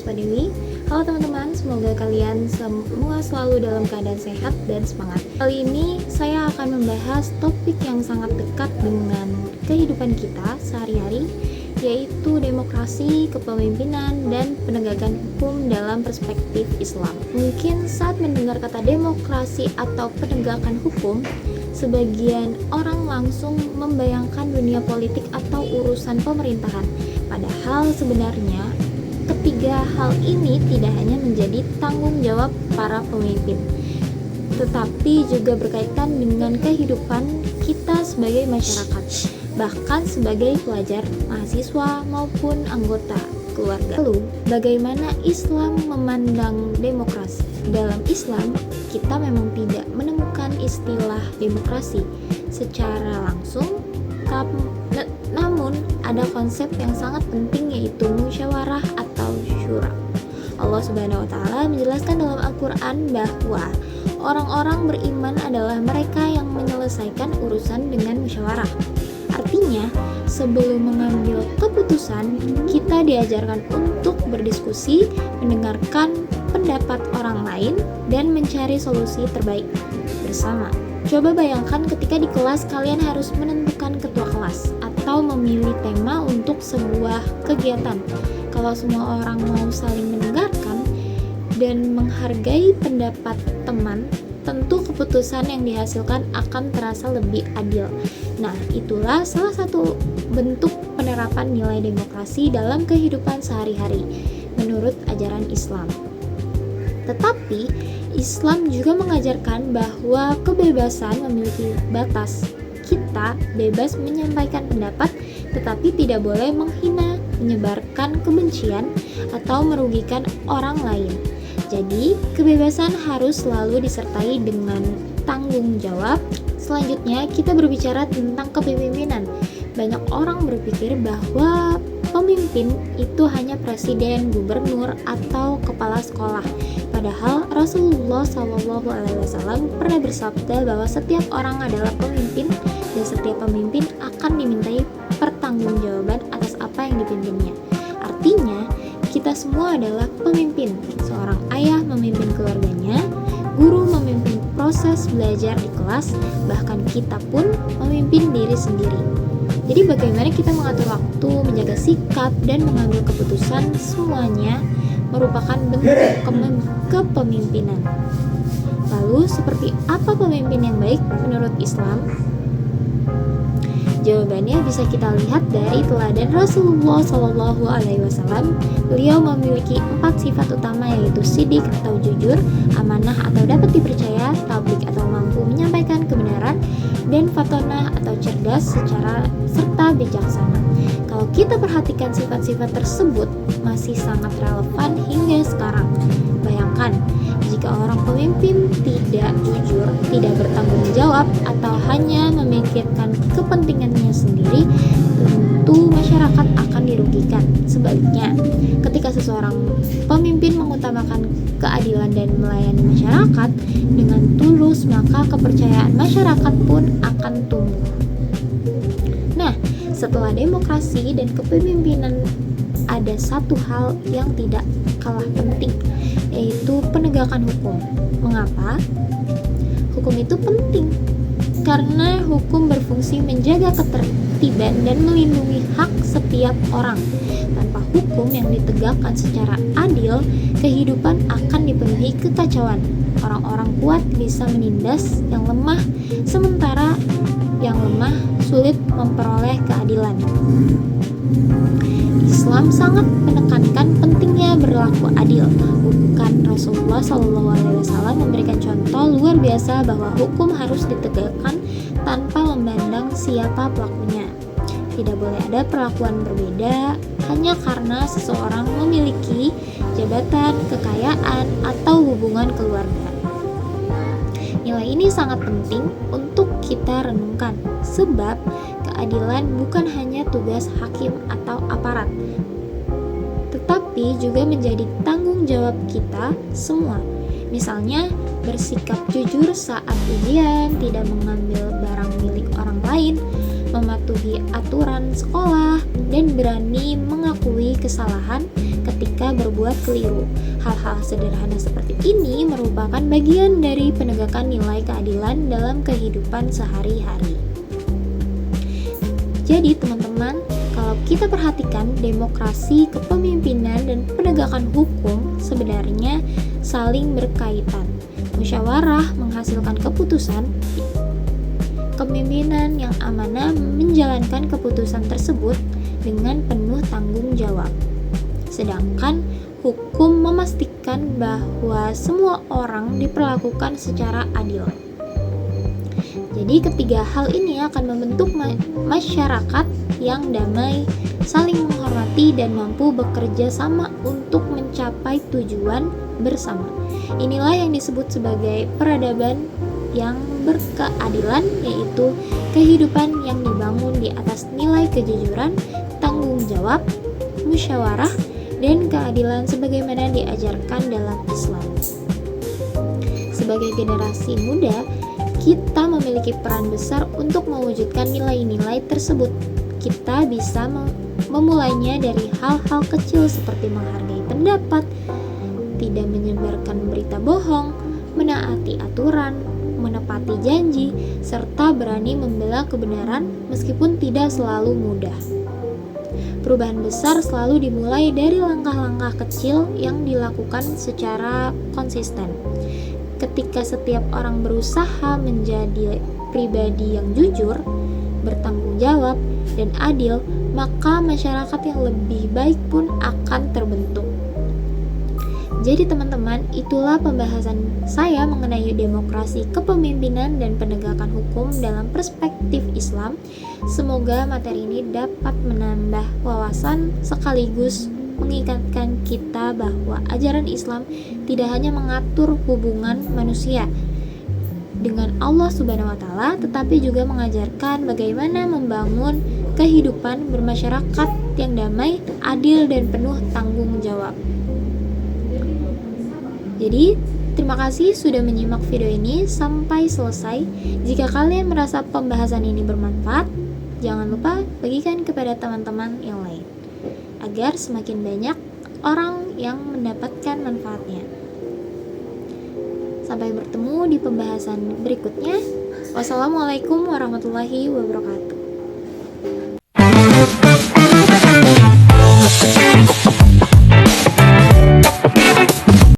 Puspa Dewi. Halo teman-teman, semoga kalian semua selalu dalam keadaan sehat dan semangat. Kali ini saya akan membahas topik yang sangat dekat dengan kehidupan kita sehari-hari, yaitu demokrasi, kepemimpinan, dan penegakan hukum dalam perspektif Islam. Mungkin saat mendengar kata demokrasi atau penegakan hukum, sebagian orang langsung membayangkan dunia politik atau urusan pemerintahan. Padahal sebenarnya ketiga hal ini tidak hanya menjadi tanggung jawab para pemimpin, tetapi juga berkaitan dengan kehidupan kita sebagai masyarakat, bahkan sebagai pelajar, mahasiswa, maupun anggota keluarga. Lalu, bagaimana Islam memandang demokrasi? Dalam Islam, kita memang tidak menemukan istilah demokrasi secara langsung, namun ada konsep yang sangat penting, yaitu musyawarah atau syura. Allah Subhanahu wa Ta'ala menjelaskan dalam Al-Quran bahwa orang-orang beriman adalah mereka yang menyelesaikan urusan dengan musyawarah. Artinya, sebelum mengambil keputusan, kita diajarkan untuk berdiskusi, mendengarkan pendapat orang lain, dan mencari solusi terbaik bersama. Coba bayangkan ketika di kelas kalian harus menentukan ketua kelas atau memilih tema untuk sebuah kegiatan. Kalau semua orang mau saling mendengarkan dan menghargai pendapat teman, tentu keputusan yang dihasilkan akan terasa lebih adil. Nah, itulah salah satu bentuk penerapan nilai demokrasi dalam kehidupan sehari-hari menurut ajaran Islam. Tetapi Islam juga mengajarkan bahwa kebebasan memiliki batas. Kita bebas menyampaikan pendapat, tetapi tidak boleh menghina, menyebarkan kebencian, atau merugikan orang lain. Jadi, kebebasan harus selalu disertai dengan tanggung jawab. Selanjutnya, kita berbicara tentang kepemimpinan. Banyak orang berpikir bahwa pemimpin itu hanya presiden, gubernur, atau kepala sekolah. Padahal Rasulullah SAW pernah bersabda bahwa setiap orang adalah pemimpin dan setiap pemimpin akan dimintai pertanggungjawaban atas apa yang dipimpinnya. Artinya, kita semua adalah pemimpin. Seorang ayah memimpin keluarganya, guru memimpin proses belajar di kelas, bahkan kita pun memimpin diri sendiri. Jadi bagaimana kita mengatur waktu, menjaga sikap, dan mengambil keputusan, semuanya merupakan bentuk kepemimpinan. Lalu, seperti apa pemimpin yang baik menurut Islam? Jawabannya bisa kita lihat dari teladan Rasulullah SAW. Beliau memiliki 4 sifat utama, yaitu sidik atau jujur, amanah atau dapat dipercaya, tablik atau mampu menyampaikan kebenaran, dan fatonah atau cerdas serta bijaksana. Kalau kita perhatikan sifat-sifat tersebut masih sangat relevan hingga sekarang. Bayangkan, jika orang pemimpin tidak jujur, tidak bertanggung jawab, atau hanya memikirkan kepentingannya sendiri, tentu masyarakat akan dirugikan. Sebaliknya, ketika seseorang pemimpin mengutamakan keadilan dan melayani masyarakat dengan tulus, maka kepercayaan masyarakat pun akan tumbuh. Nah, setelah demokrasi dan kepemimpinan, ada satu hal yang tidak kalah penting, yaitu penegakan hukum. Mengapa? Hukum itu penting karena hukum berfungsi menjaga ketertiban dan melindungi hak setiap orang. Tanpa hukum yang ditegakkan secara adil, kehidupan akan dipenuhi kekacauan. Orang-orang kuat bisa menindas yang lemah, sementara yang lemah sulit memperoleh keadilan. Islam sangat menekankan pentingnya berlaku adil. Bukan Rasulullah SAW memberikan contoh luar biasa bahwa hukum harus ditegakkan tanpa memandang siapa pelakunya. Tidak boleh ada perlakuan berbeda hanya karena seseorang memiliki jabatan, kekayaan, atau hubungan keluarga. Nilai ini sangat penting untuk kita renungkan, sebab keadilan bukan hanya tugas hakim atau aparat, tetapi juga menjadi tanggung jawab kita semua. Misalnya, bersikap jujur saat ujian, tidak mengambil barang milik orang lain, mematuhi aturan sekolah, dan berani mengakui kesalahan ketika jika berbuat keliru. Hal-hal sederhana seperti ini merupakan bagian dari penegakan nilai keadilan dalam kehidupan sehari-hari. Jadi teman-teman, kalau kita perhatikan demokrasi, kepemimpinan, dan penegakan hukum sebenarnya saling berkaitan. Musyawarah menghasilkan keputusan, kepemimpinan yang amanah menjalankan keputusan tersebut dengan penuh tanggung jawab. Sedangkan hukum memastikan bahwa semua orang diperlakukan secara adil. Jadi ketiga hal ini akan membentuk masyarakat yang damai, saling menghormati, dan mampu bekerja sama untuk mencapai tujuan bersama. Inilah yang disebut sebagai peradaban yang berkeadilan, yaitu kehidupan yang dibangun di atas nilai kejujuran, tanggung jawab, musyawarah, dan keadilan sebagaimana diajarkan dalam Islam. Sebagai generasi muda, kita memiliki peran besar untuk mewujudkan nilai-nilai tersebut. Kita bisa memulainya dari hal-hal kecil seperti menghargai pendapat, tidak menyebarkan berita bohong, menaati aturan, menepati janji, serta berani membela kebenaran meskipun tidak selalu mudah. Perubahan besar selalu dimulai dari langkah-langkah kecil yang dilakukan secara konsisten. Ketika setiap orang berusaha menjadi pribadi yang jujur, bertanggung jawab, dan adil, maka masyarakat yang lebih baik pun akan terbentuk. Jadi teman-teman, itulah pembahasan saya mengenai demokrasi, kepemimpinan, dan penegakan hukum dalam perspektif Islam. Semoga materi ini dapat menambah wawasan sekaligus mengingatkan kita bahwa ajaran Islam tidak hanya mengatur hubungan manusia dengan Allah Subhanahu wa taala, tetapi juga mengajarkan bagaimana membangun kehidupan bermasyarakat yang damai, adil, dan penuh tanggung jawab. Jadi, terima kasih sudah menyimak video ini sampai selesai. Jika kalian merasa pembahasan ini bermanfaat, jangan lupa bagikan kepada teman-teman yang lain, agar semakin banyak orang yang mendapatkan manfaatnya. Sampai bertemu di pembahasan berikutnya. Wassalamualaikum warahmatullahi wabarakatuh.